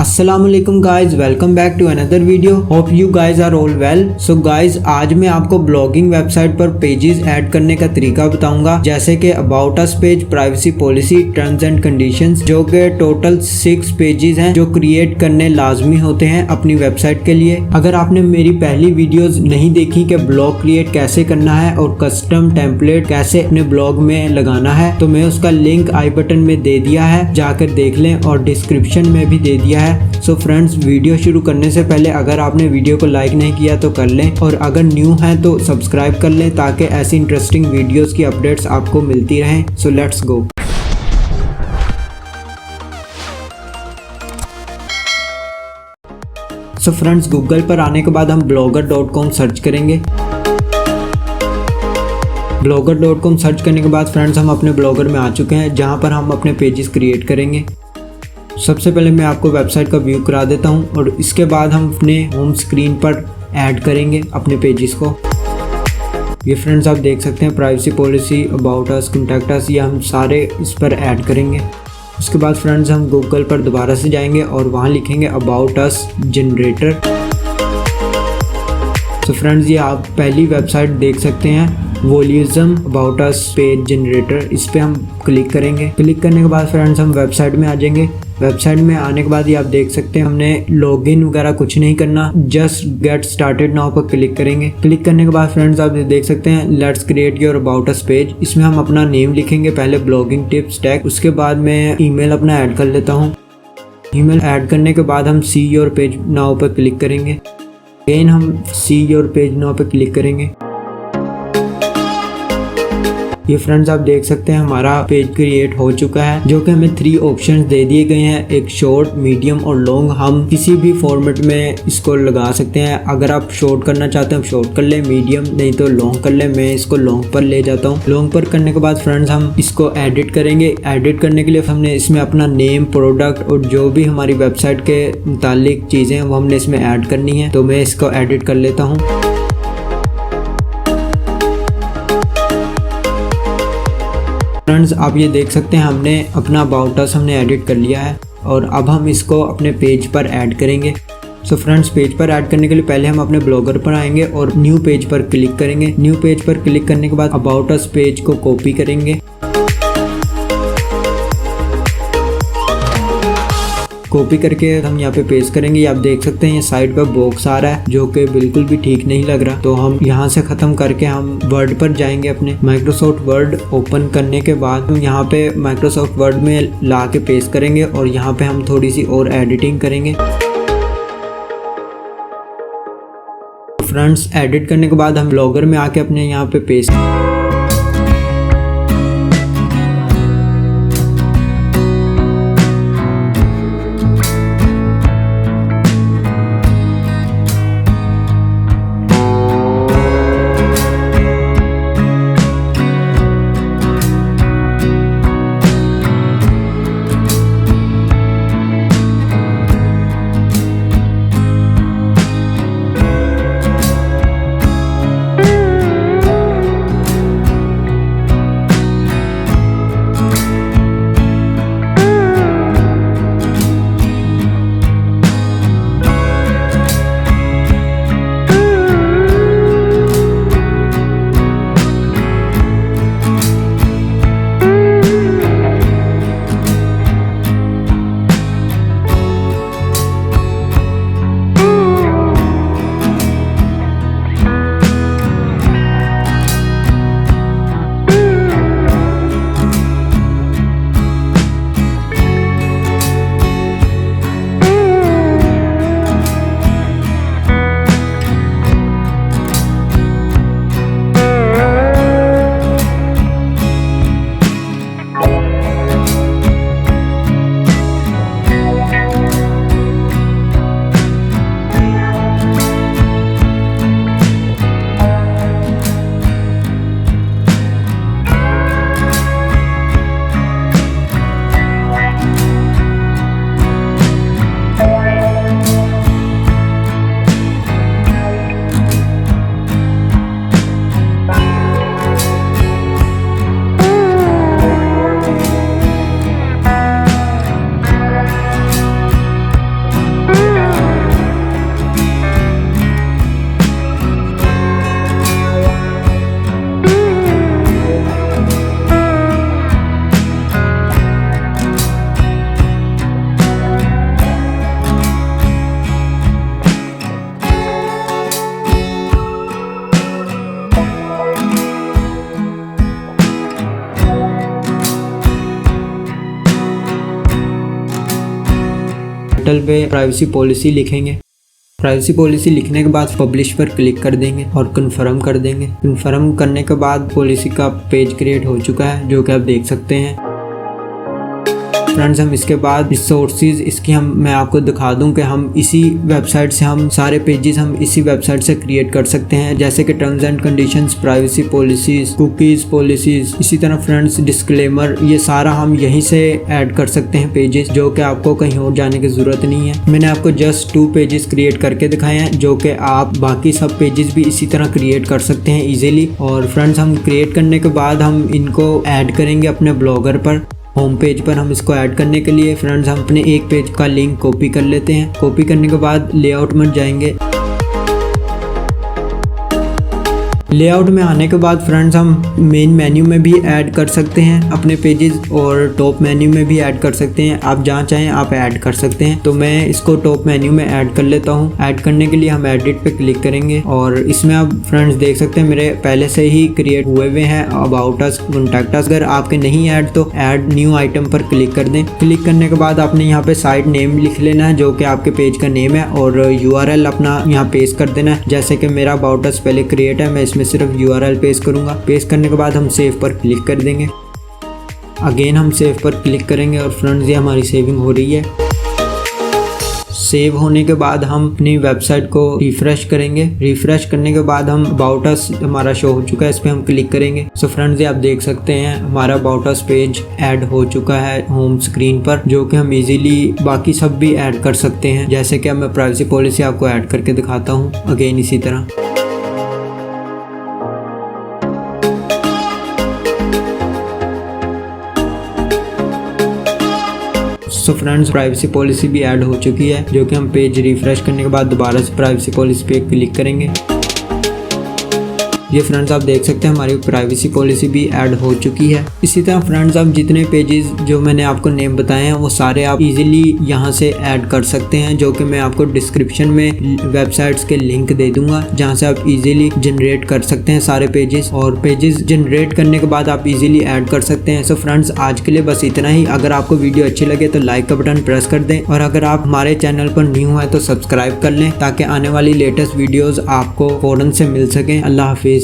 अस्सलामुअलैकुम guys, welcome back to another video. Hope you guys are all well. So guys, आज मैं आपको blogging website पर pages add करने का तरीका बताऊंगा, जैसे कि about us page, privacy policy, terms and conditions, जो कि टोटल 6 पेजेस हैं जो क्रिएट करने लाजमी होते हैं अपनी वेबसाइट के लिए। अगर आपने मेरी पहली वीडियोस नहीं देखी कि ब्लॉग क्रिएट कैसे करना है और कस्टम टेम्पलेट कैसे अपने ब्लॉग में लगाना है, तो मैं उसका लिंक आई बटन में दे दिया है, जाकर देख लें, और डिस्क्रिप्शन में भी दे दिया है। सो फ्रेंड्स, वीडियो शुरू करने से पहले अगर आपने वीडियो को लाइक नहीं किया तो कर लें, और अगर न्यू हैं तो सब्सक्राइब कर लें ताकि ऐसी इंटरेस्टिंग वीडियोस की अपडेट्स आपको मिलती रहें। So let's go. So friends, Google पर आने के बाद हम blogger.com सर्च करेंगे। blogger.com सर्च करने के बाद फ्रेंड्स हम अपने ब्लॉगर में आ चुके हैं, जहां पर हम अपने पेजेस क्रिएट करेंगे। सबसे पहले मैं आपको वेबसाइट का व्यू करा देता हूं, और इसके बाद हम अपने होम स्क्रीन पर ऐड करेंगे अपने पेजेस को। ये फ्रेंड्स आप देख सकते हैं, privacy policy, about us, contact us, ये हम सारे इस पर ऐड करेंगे। उसके बाद फ्रेंड्स हम गूगल पर दोबारा से जाएंगे और वहाँ लिखेंगे अबाउट अस जनरेटर। तो फ्रेंड्स, ये आप पहली वेबसाइट देख सकते हैं, वॉल्यूज़म अबाउट अस पेज जनरेटर। इस पे हम क्लिक करेंगे। क्लिक करने के बाद फ्रेंड्स हम वेबसाइट में आ जाएंगे। वेबसाइट में आने के बाद ये आप देख सकते हैं, हमने लॉगिन वगैरह कुछ नहीं करना, जस्ट गेट स्टार्टेड नाउ पर क्लिक करेंगे। क्लिक करने के बाद फ्रेंड्स आप देख सकते हैं, let's create your about us page. इसमें हम अपना नेम लिखेंगे, पहले ब्लॉगिंग टिप्स टैग, उसके बाद मैं ईमेल अपना ऐड कर लेता हूँ। ईमेल ऐड करने के बाद हम सी योर पेज नाउ पर क्लिक करेंगे। अगेन हम सी योर पेज नाउ पर क्लिक करेंगे। ये फ्रेंड्स आप देख सकते हैं, हमारा पेज क्रिएट हो चुका है, जो कि हमें 3 ऑप्शंस दे दिए गए हैं, एक शॉर्ट, मीडियम और लॉन्ग। हम किसी भी फॉर्मेट में इसको लगा सकते हैं। अगर आप शॉर्ट करना चाहते हैं शॉर्ट कर लें, मीडियम नहीं तो लॉन्ग कर लें। मैं इसको लॉन्ग पर ले जाता हूँ। लॉन्ग पर करने के बाद फ्रेंड्स हम इसको एडिट करेंगे। एडिट करने के लिए हमने इसमें अपना नेम, प्रोडक्ट और जो भी हमारी वेबसाइट के मुतालिक चीज़ें हैं वो हमने इसमें ऐड करनी है। तो मैं इसको एडिट कर लेता हूँ। फ्रेंड्स आप ये देख सकते हैं, हमने अपना अबाउट अस हमने एडिट कर लिया है, और अब हम इसको अपने पेज पर ऐड करेंगे। सो फ्रेंड्स, पेज पर ऐड करने के लिए पहले हम अपने ब्लॉगर पर आएंगे और न्यू पेज पर क्लिक करेंगे। न्यू पेज पर क्लिक करने के बाद अबाउट अस पेज को कॉपी करेंगे। कॉपी करके हम यहाँ पे पेस्ट करेंगे। आप देख सकते हैं, ये साइड पर बॉक्स आ रहा है जो कि बिल्कुल भी ठीक नहीं लग रहा। तो हम यहाँ से ख़त्म करके हम वर्ड पर जाएंगे। अपने माइक्रोसॉफ्ट वर्ड ओपन करने के बाद हम यहाँ पे माइक्रोसॉफ्ट वर्ड में ला के पेस्ट करेंगे, और यहाँ पे हम थोड़ी सी और एडिटिंग करेंगे। फ्रेंड्स, एडिट करने के बाद हम ब्लॉगर में आके अपने यहाँ पे पेस्ट टाइटल पे प्राइवेसी पॉलिसी लिखेंगे। प्राइवेसी पॉलिसी लिखने के बाद पब्लिश पर क्लिक कर देंगे और कन्फर्म कर देंगे। कन्फर्म करने के बाद पॉलिसी का पेज क्रिएट हो चुका है, जो कि आप देख सकते हैं। फ्रेंड्स, हम इसके बाद रिसोर्सेज इसकी मैं आपको दिखा दूं कि हम इसी वेबसाइट से हम सारे पेजेस हम इसी वेबसाइट से क्रिएट कर सकते हैं, जैसे कि terms and conditions, privacy policies, cookies policies, इसी तरह फ्रेंड्स डिस्क्लेमर, ये सारा हम यहीं से ऐड कर सकते हैं पेजेस, जो कि आपको कहीं और जाने की जरूरत नहीं है। मैंने आपको जस्ट 2 पेजेस क्रिएट करके दिखाए हैं, जो कि आप बाकी सब पेजेस भी इसी तरह क्रिएट कर सकते हैं इजीली। और फ्रेंड्स, हम क्रिएट करने के बाद हम इनको ऐड करेंगे अपने ब्लॉगर पर। होम पेज पर हम इसको ऐड करने के लिए फ्रेंड्स हम अपने एक पेज का लिंक कॉपी कर लेते हैं। कॉपी करने के बाद लेआउट में जाएंगे। लेआउट में आने के बाद फ्रेंड्स हम मेन मेन्यू में भी ऐड कर सकते हैं अपने पेजेस, और टॉप मेन्यू में भी ऐड कर सकते हैं। आप जहाँ चाहें आप ऐड कर सकते हैं। तो मैं इसको टॉप मेन्यू में ऐड कर लेता हूँ। ऐड करने के लिए हम एडिट पे क्लिक करेंगे और इसमें आप फ्रेंड्स देख सकते हैं मेरे पहले से ही क्रिएट हुए हुए हैं अबाउट अस, कॉन्टैक्ट अस। अगर आपके नहीं ऐड तो ऐड न्यू आइटम पर क्लिक कर दें। क्लिक करने के बाद आपने यहाँ पे साइट नेम लिख लेना है, जो कि आपके पेज का नेम है, और URL अपना यहाँ पेस्ट कर देना है। जैसे कि मेरा अबाउट अस पहले क्रिएट है, मैं इसमें सिर्फ URL पेस्ट करूंगा। पेस्ट करने के बाद हम सेव पर क्लिक कर देंगे। अगेन हम सेव पर क्लिक करेंगे और फ्रेंड्स ये हमारी सेविंग हो रही है। सेव होने के बाद हम अपनी वेबसाइट को रिफ्रेश करेंगे। रिफ्रेश करने के बाद हम अबाउट अस हमारा शो हो चुका है, इस पे हम क्लिक करेंगे। सो फ्रेंड्स, ये आप देख सकते हैं हमारा अबाउट अस पेज ऐड हो चुका है होम स्क्रीन पर, जो कि हम इजीली बाकी सब भी ऐड कर सकते हैं। जैसे कि अब मैं प्राइवेसी पॉलिसी आपको ऐड करके दिखाता हूँ अगेन इसी तरह। सो फ्रेंड्स, प्राइवेसी पॉलिसी भी ऐड हो चुकी है, जो कि हम पेज रिफ्रेश करने के बाद दोबारा से प्राइवेसी पॉलिसी पे क्लिक करेंगे। ये फ्रेंड्स आप देख सकते हैं हमारी प्राइवेसी पॉलिसी भी ऐड हो चुकी है। इसी तरह फ्रेंड्स, आप जितने पेजेस जो मैंने आपको नेम बताए हैं वो सारे आप इजीली यहाँ से ऐड कर सकते हैं, जो कि मैं आपको डिस्क्रिप्शन में वेबसाइट्स के लिंक दे दूंगा, जहाँ से आप इजीली जनरेट कर सकते हैं सारे पेजेस। और पेजेस जनरेट करने के बाद आप इजीली ऐड कर सकते हैं। सो फ्रेंड्स, आज के लिए बस इतना ही। अगर आपको वीडियो अच्छी लगे तो लाइक का बटन प्रेस कर दें, और अगर आप हमारे चैनल पर न्यू है तो सब्सक्राइब कर लें, ताकि आने वाली लेटेस्ट वीडियोस आपको फौरन से मिल सकें। अल्लाह हाफिज।